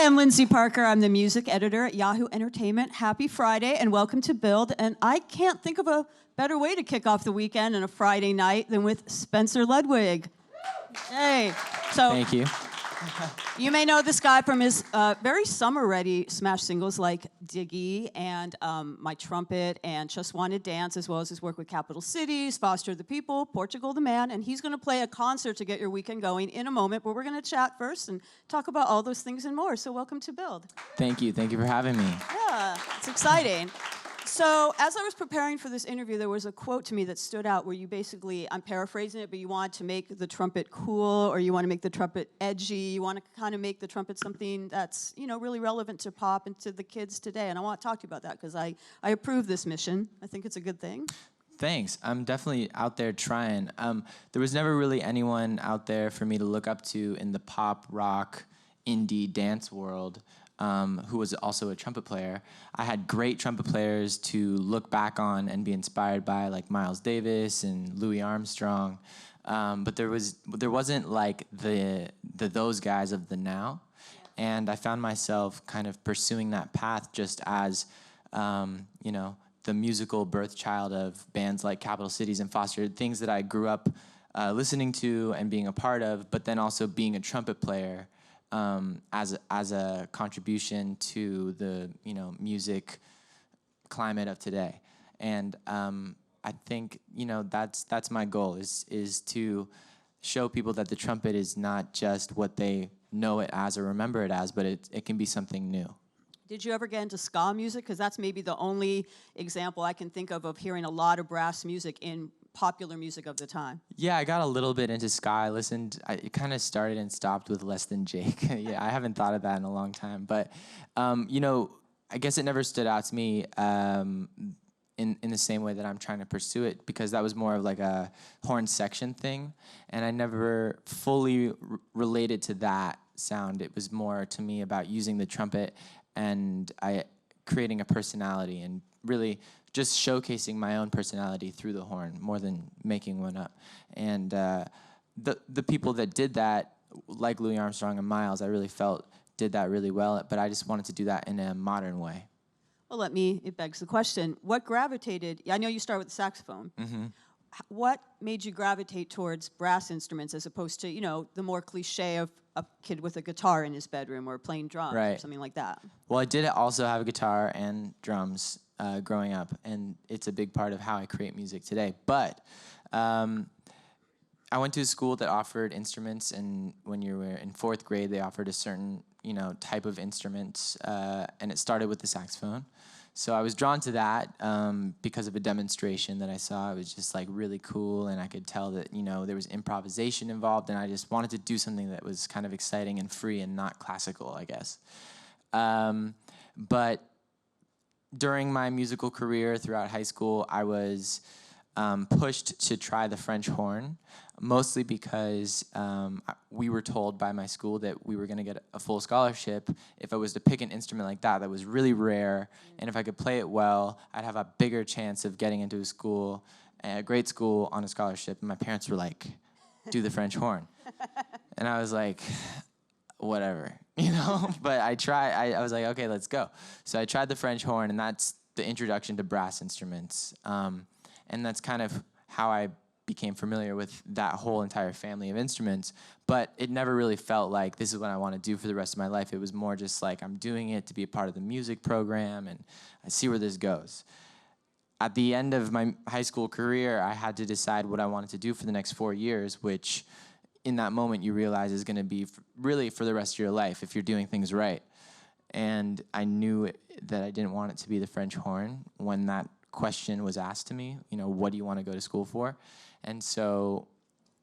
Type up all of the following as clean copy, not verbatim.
I'm Lindsay Parker. I'm the music editor at Yahoo Entertainment. Happy Friday and welcome to Build. And I can't think of a better way to kick off the weekend and a Friday night than with Spencer Ludwig. Hey. So, thank you. You may know this guy from his very summer-ready smash singles like Diggy and My Trumpet and Just Wanna Dance, as well as his work with Capital Cities, Foster the People, Portugal the Man, and he's going to play a concert to get your weekend going in a moment, but we're going to chat first and talk about all those things and more. So welcome to Build. Thank you for having me. Yeah, it's exciting. So as I was preparing for this interview, there was a quote to me that stood out where you basically, I'm paraphrasing it, but you want to make the trumpet cool, or you want to make the trumpet edgy, you want to kind of make the trumpet something that's, you know, really relevant to pop and to the kids today. And I want to talk to you about that because I approve this mission. I think it's a good thing. Thanks. I'm definitely out there trying. There was never really anyone out there for me to look up to in the pop, rock, indie, dance world. Who was also a trumpet player. I had great trumpet players to look back on and be inspired by, like Miles Davis and Louis Armstrong. But there wasn't like the those guys of the now. And I found myself kind of pursuing that path just as, you know, the musical birth child of bands like Capital Cities and Foster, things that I grew up listening to and being a part of, but then also being a trumpet player. As a contribution to the music climate of today, and I think that's my goal is to show people that the trumpet is not just what they know it as or remember it as, but it can be something new. Did you ever get into ska music? Because that's maybe the only example I can think of hearing a lot of brass music in popular music of the time. Yeah, I got a little bit into ska. It kind of started and stopped with Less Than Jake. Yeah, I haven't thought of that in a long time. But, I guess it never stood out to me in the same way that I'm trying to pursue it, because that was more of like a horn section thing. And I never fully related to that sound. It was more to me about using the trumpet and creating a personality and really just showcasing my own personality through the horn more than making one up. And the people that did that, like Louis Armstrong and Miles, I really felt did that really well, but I just wanted to do that in a modern way. Well, it begs the question, what gravitated, I know you start with the saxophone. Mm-hmm. What made you gravitate towards brass instruments as opposed to, the more cliche of a kid with a guitar in his bedroom or playing drums or something like that? Well, I did also have a guitar and drums growing up, and it's a big part of how I create music today. But I went to a school that offered instruments, and when you were in fourth grade, they offered a certain type of instruments, and it started with the saxophone. So I was drawn to that because of a demonstration that I saw. It was just like really cool, and I could tell that there was improvisation involved, and I just wanted to do something that was kind of exciting and free and not classical, I guess. But during my musical career throughout high school, I was pushed to try the French horn, mostly because we were told by my school that we were going to get a full scholarship if I was to pick an instrument like that was really rare, and if I could play it well, I'd have a bigger chance of getting into a great school on a scholarship. And my parents were like, do the French horn. And I was like, whatever, but I was like, okay, let's go. So I tried the French horn, and that's the introduction to brass instruments. And that's kind of how I became familiar with that whole entire family of instruments. But it never really felt like this is what I want to do for the rest of my life. It was more just like I'm doing it to be a part of the music program, and I see where this goes. At the end of my high school career, I had to decide what I wanted to do for the next 4 years, which in that moment you realize is going to be really for the rest of your life if you're doing things right. And I knew that I didn't want it to be the French horn when that question was asked to me, what do you want to go to school for? And so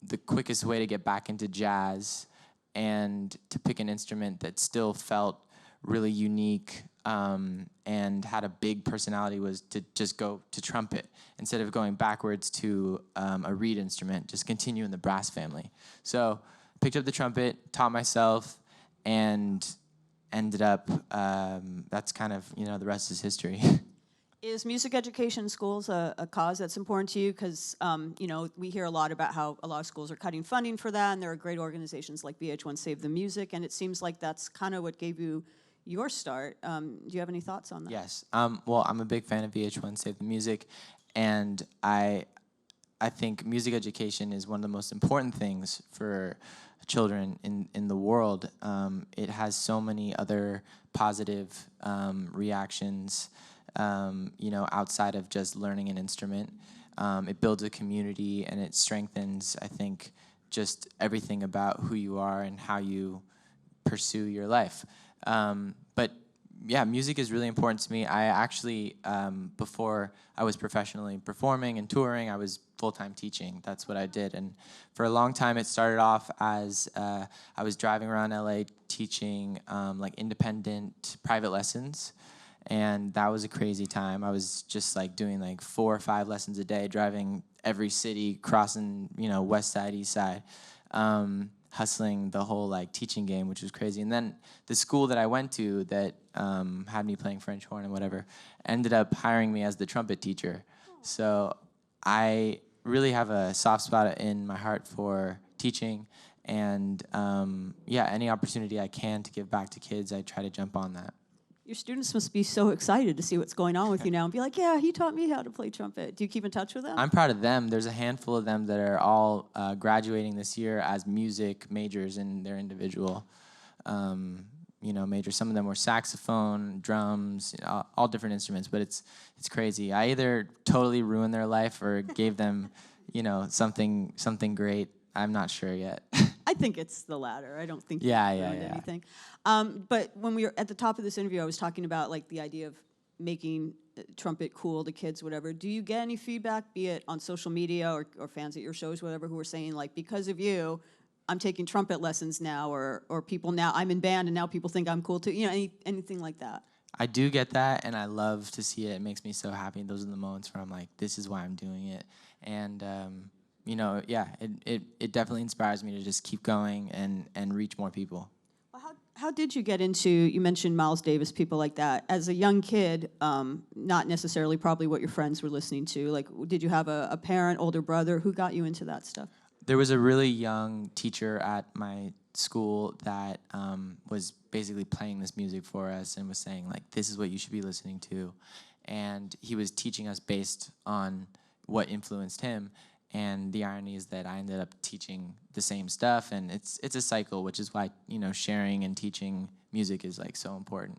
the quickest way to get back into jazz and to pick an instrument that still felt really unique and had a big personality was to just go to trumpet instead of going backwards to a reed instrument, just continue in the brass family. So picked up the trumpet, taught myself, and ended up, that's kind of, the rest is history. Is music education in schools a cause that's important to you? Because, you know, we hear a lot about how a lot of schools are cutting funding for that, and there are great organizations like VH1 Save the Music, and it seems like that's kind of what gave you your start. Do you have any thoughts on that? Yes. Well, I'm a big fan of VH1 Save the Music, and I think music education is one of the most important things for children in the world. It has so many other positive reactions, you know, outside of just learning an instrument. It builds a community, and it strengthens, I think, just everything about who you are and how you pursue your life. But yeah, music is really important to me. I actually, before I was professionally performing and touring, I was full-time teaching. That's what I did. And for a long time, it started off as I was driving around LA teaching like independent private lessons. And that was a crazy time. I was just like doing like 4 or 5 lessons a day, driving every city, crossing, you know, west side, east side, hustling the whole like teaching game, which was crazy. And then the school that I went to that had me playing French horn and whatever ended up hiring me as the trumpet teacher. So I really have a soft spot in my heart for teaching, and yeah, any opportunity I can to give back to kids, I try to jump on that. Your students must be so excited to see what's going on with you now and be like, yeah, he taught me how to play trumpet. Do you keep in touch with them? I'm proud of them. There's a handful of them that are all graduating this year as music majors in their individual, you know, majors. Some of them were saxophone, drums, all different instruments. But it's crazy. I either totally ruined their life or gave them, you know, something great. I'm not sure yet. I think it's the latter. I don't think Yeah, you yeah, ruined yeah. anything. But when we were at the top of this interview, I was talking about like the idea of making trumpet cool to kids, whatever. Do you get any feedback, be it on social media or fans at your shows, whatever, who are saying like, because of you, I'm taking trumpet lessons now, or people now, I'm in band and now people think I'm cool too, you know, anything like that? I do get that, and I love to see it. It makes me so happy. Those are the moments where I'm like, this is why I'm doing it. And you know, yeah, it definitely inspires me to just keep going and reach more people. Well, how did you get into, you mentioned Miles Davis, people like that. As a young kid, not necessarily probably what your friends were listening to. Like, did you have a parent, older brother? Who got you into that stuff? There was a really young teacher at my school that was basically playing this music for us and was saying, like, this is what you should be listening to. And he was teaching us based on what influenced him. And the irony is that I ended up teaching the same stuff, and it's a cycle, which is why, you know, sharing and teaching music is like so important.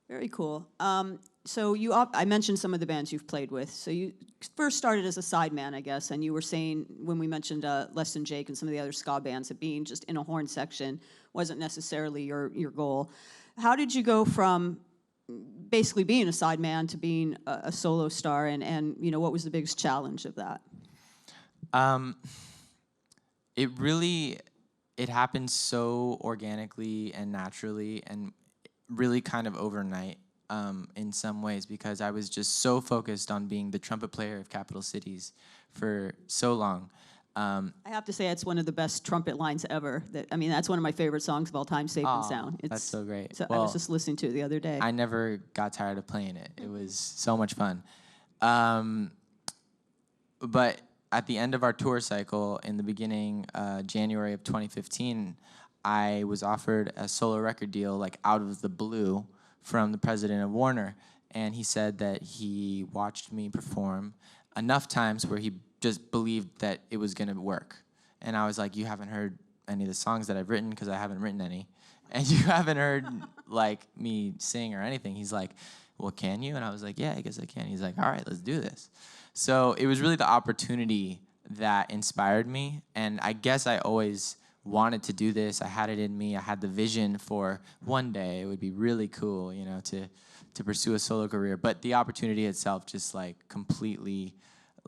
Very cool. So I mentioned some of the bands you've played with. So you first started as a sideman, I guess, and you were saying when we mentioned Less Than Jake and some of the other ska bands that being just in a horn section wasn't necessarily your goal. How did you go from basically being a sideman to being a solo star, and you know, what was the biggest challenge of that? It happened so organically and naturally and really kind of overnight in some ways, because I was just so focused on being the trumpet player of capital cities for so long. I have to say it's one of the best trumpet lines ever. That's one of my favorite songs of all time, Safe and Sound. That's so great. So I was just listening to it the other day. I never got tired of playing it. It was so much fun. But at the end of our tour cycle, in the beginning, January of 2015, I was offered a solo record deal, like out of the blue, from the president of Warner. And he said that he watched me perform enough times where he just believed that it was going to work. And I was like, you haven't heard any of the songs that I've written, because I haven't written any. And you haven't heard like me sing or anything. He's like, well, can you? And I was like, yeah, I guess I can. He's like, all right, let's do this. So it was really the opportunity that inspired me, and I guess I always wanted to do this. I had it in me. I had the vision for one day it would be really cool, you know, to pursue a solo career. But the opportunity itself just like completely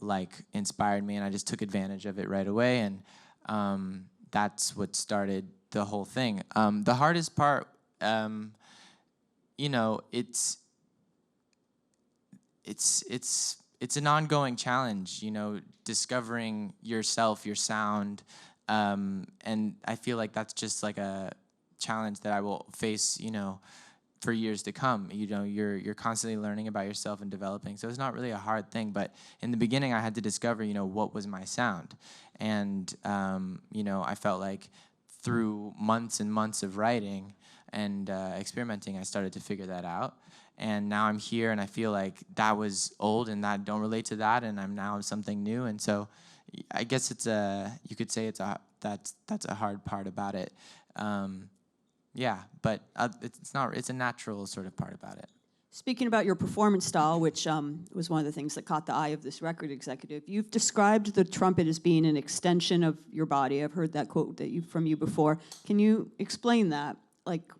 like inspired me, and I just took advantage of it right away, and that's what started the whole thing. The hardest part, you know, it's an ongoing challenge, you know, discovering yourself, your sound, and I feel like that's just like a challenge that I will face, you know, for years to come. You know, you're constantly learning about yourself and developing. So it's not really a hard thing. But in the beginning, I had to discover, you know, what was my sound. And, you know, I felt like through months and months of writing and experimenting, I started to figure that out. And now I'm here, and I feel like that was old, and that don't relate to that, and I'm now something new. And so, I guess you could say that's a hard part about it. Yeah, but it's a natural sort of part about it. Speaking about your performance style, which was one of the things that caught the eye of this record executive, you've described the trumpet as being an extension of your body. I've heard that quote from you before. Can you explain that? Like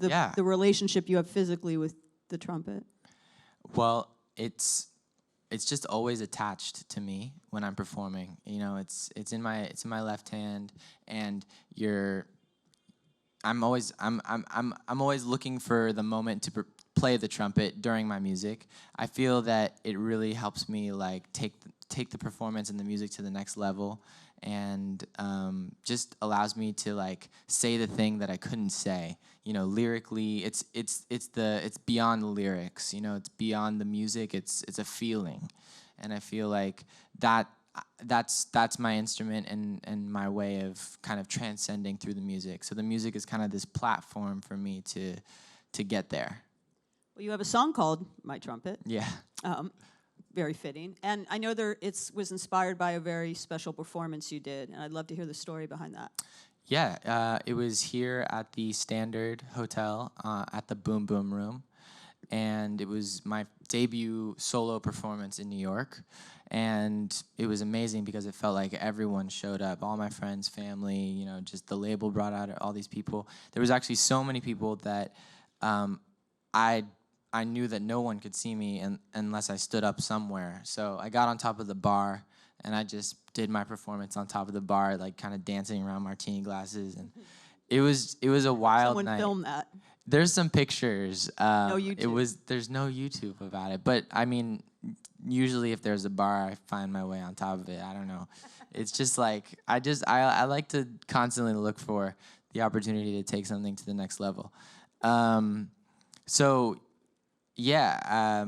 the relationship you have physically with the trumpet? Well, it's just always attached to me when I'm performing. You know, it's in my left hand, and I'm always looking for the moment to play the trumpet during my music. I feel that it really helps me like take the performance and the music to the next level, and just allows me to like say the thing that I couldn't say. You know, lyrically, it's beyond the lyrics. You know, it's beyond the music. It's a feeling, and I feel like that's my instrument and my way of kind of transcending through the music. So the music is kind of this platform for me to get there. Well, you have a song called "My Trumpet." Yeah. Very fitting. And I know it was inspired by a very special performance you did, and I'd love to hear the story behind that. Yeah, it was here at the Standard Hotel at the Boom Boom Room, and it was my debut solo performance in New York, and it was amazing because it felt like everyone showed up, all my friends, family, you know, just the label brought out all these people. There was actually so many people that I knew that no one could see me unless I stood up somewhere. So I got on top of the bar, and I just did my performance on top of the bar, like kind of dancing around martini glasses, and it was a wild night. Someone filmed that. There's some pictures. No YouTube. There's no YouTube about it, but I mean, usually if there's a bar, I find my way on top of it. I don't know. It's just like I like to constantly look for the opportunity to take something to the next level. So yeah,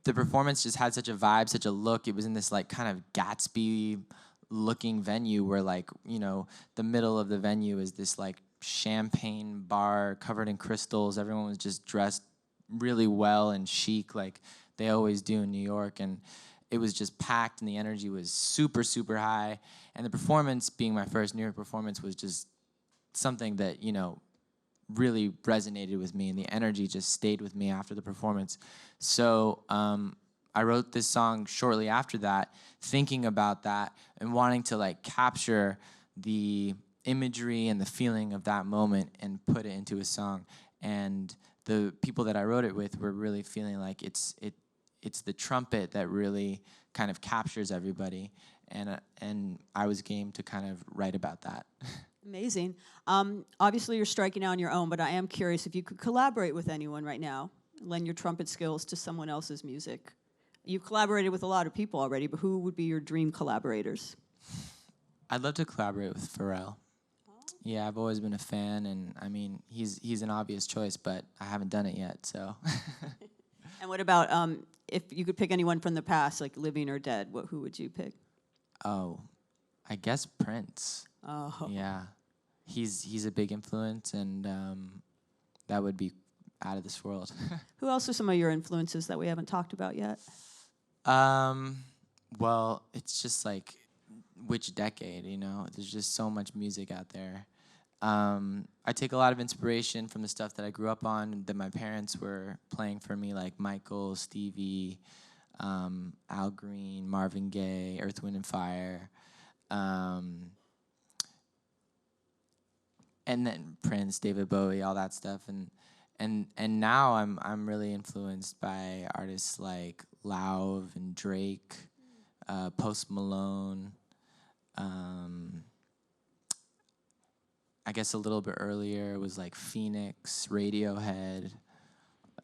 the performance just had such a vibe, such a look. It was in this like kind of Gatsby-looking venue where, like, you know, the middle of the venue is this like champagne bar covered in crystals. Everyone was just dressed really well and chic, like they always do in New York, and it was just packed, and the energy was super, super high. And the performance, being my first New York performance, was just something that, you know, really resonated with me, and the energy just stayed with me after the performance. So I wrote this song shortly after that, thinking about that and wanting to like capture the imagery and the feeling of that moment and put it into a song. And the people that I wrote it with were really feeling like it's the trumpet that really kind of captures everybody, and I was game to kind of write about that. Amazing. Obviously, you're striking out on your own, but I am curious if you could collaborate with anyone right now, lend your trumpet skills to someone else's music. You've collaborated with a lot of people already, but who would be your dream collaborators? I'd love to collaborate with Pharrell. Yeah, I've always been a fan, and I mean, he's an obvious choice, but I haven't done it yet, so. And what about if you could pick anyone from the past, like living or dead, who would you pick? Oh, I guess Prince. Oh. Yeah. He's a big influence, and that would be out of this world. Who else are some of your influences that we haven't talked about yet? Well, it's just like which decade, you know? There's just so much music out there. I take a lot of inspiration from the stuff that I grew up on, that my parents were playing for me, like Michael, Stevie, Al Green, Marvin Gaye, Earth, Wind and Fire. And then Prince, David Bowie, all that stuff, and now I'm really influenced by artists like Lauv and Drake, Post Malone. I guess a little bit earlier was like Phoenix, Radiohead,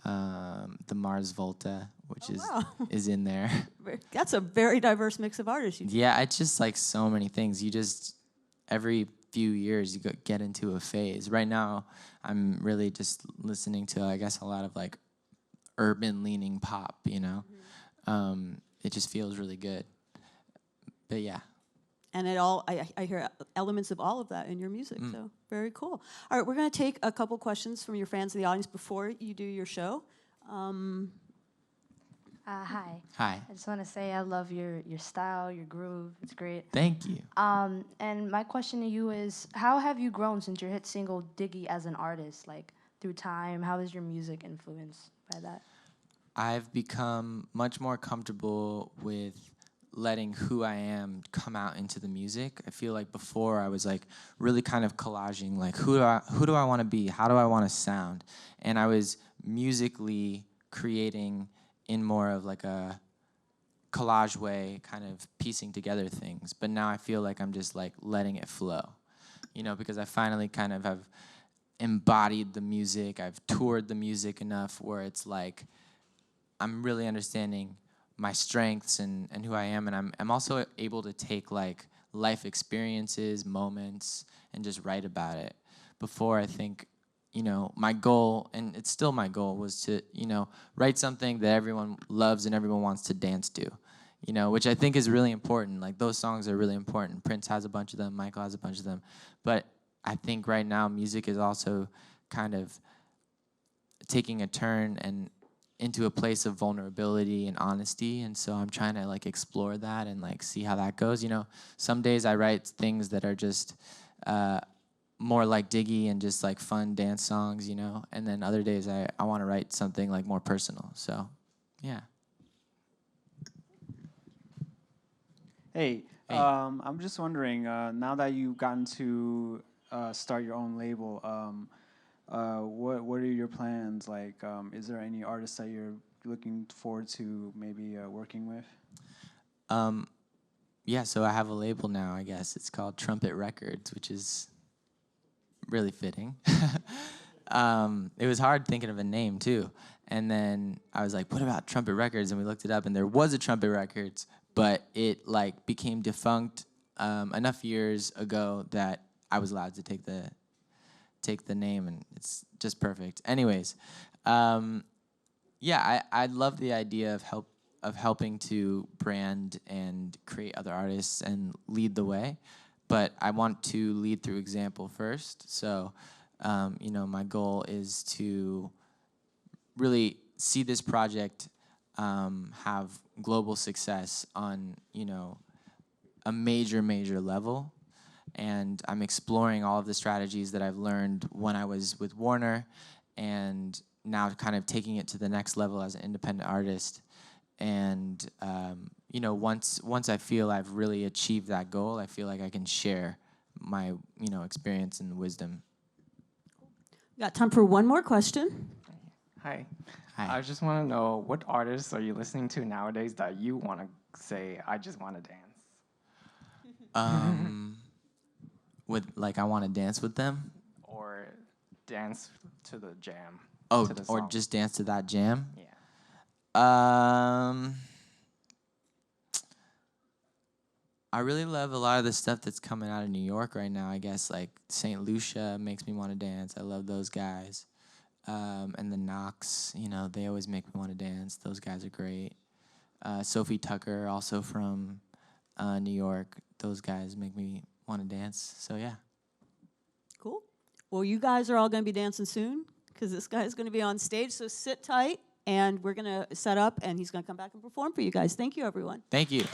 the Mars Volta, which is in there. That's a very diverse mix of artists. Yeah, I just like so many things. Every few years you get into a phase. Right now, I'm really just listening to, I guess, a lot of like urban-leaning pop. You know, it just feels really good. But yeah. And I hear elements of all of that in your music, so very cool. All right, we're going to take a couple questions from your fans in the audience before you do your show. Hi. Hi. I just want to say I love your style, your groove. It's great. Thank you. And my question to you is, how have you grown since your hit single Diggy as an artist? Like, through time, how is your music influenced by that? I've become much more comfortable with letting who I am come out into the music. I feel like before I was like really kind of collaging, like who do I want to be? How do I want to sound? And I was musically creating in more of like a collage way, kind of piecing together things. But now I feel like I'm just like letting it flow, you know, because I finally kind of have embodied the music. I've toured the music enough where it's like I'm really understanding my strengths and who I am, and I'm also able to take like life experiences, moments, and just write about it. Before, I think, you know, my goal, and it's still my goal, was to, you know, write something that everyone loves and everyone wants to dance to, you know, which I think is really important. Like, those songs are really important. Prince has a bunch of them, Michael has a bunch of them, but I think right now music is also kind of taking a turn and into a place of vulnerability and honesty, and so I'm trying to like explore that and like see how that goes. You know, some days I write things that are just more like Diggy and just like fun dance songs, you know, and then other days I want to write something like more personal. So, yeah. Hey. I'm just wondering, now that you've gotten to start your own label, what are your plans? Like, is there any artists that you're looking forward to maybe working with? Yeah, so I have a label now, I guess. It's called Trumpet Records, which is really fitting. It was hard thinking of a name, too. And then I was like, what about Trumpet Records? And we looked it up, and there was a Trumpet Records, but it like became defunct enough years ago that I was allowed to take the name, and it's just perfect. Anyways, yeah, I love the idea of helping to brand and create other artists and lead the way, but I want to lead through example first. So, you know, my goal is to really see this project have global success on, you know, a major level. And I'm exploring all of the strategies that I've learned when I was with Warner, and now kind of taking it to the next level as an independent artist. And you know, once I feel I've really achieved that goal, I feel like I can share my, you know, experience and wisdom. Got time for one more question. Hi. Hi. I just want to know, what artists are you listening to nowadays that you want to say, I just want to dance? With like, I want to dance with them, Or dance to the jam? oh, to the or song? just dance to that jam. Yeah. I really love a lot of the stuff that's coming out of New York right now. I guess like St. Lucia makes me want to dance. I love those guys. And the Knox, you know, they always make me want to dance. Those guys are great. Sophie Tucker, also from New York. Those guys make me want to dance. So yeah. Cool. Well, you guys are all going to be dancing soon because this guy is going to be on stage. So sit tight, and we're going to set up, and he's going to come back and perform for you guys. Thank you, everyone. Thank you.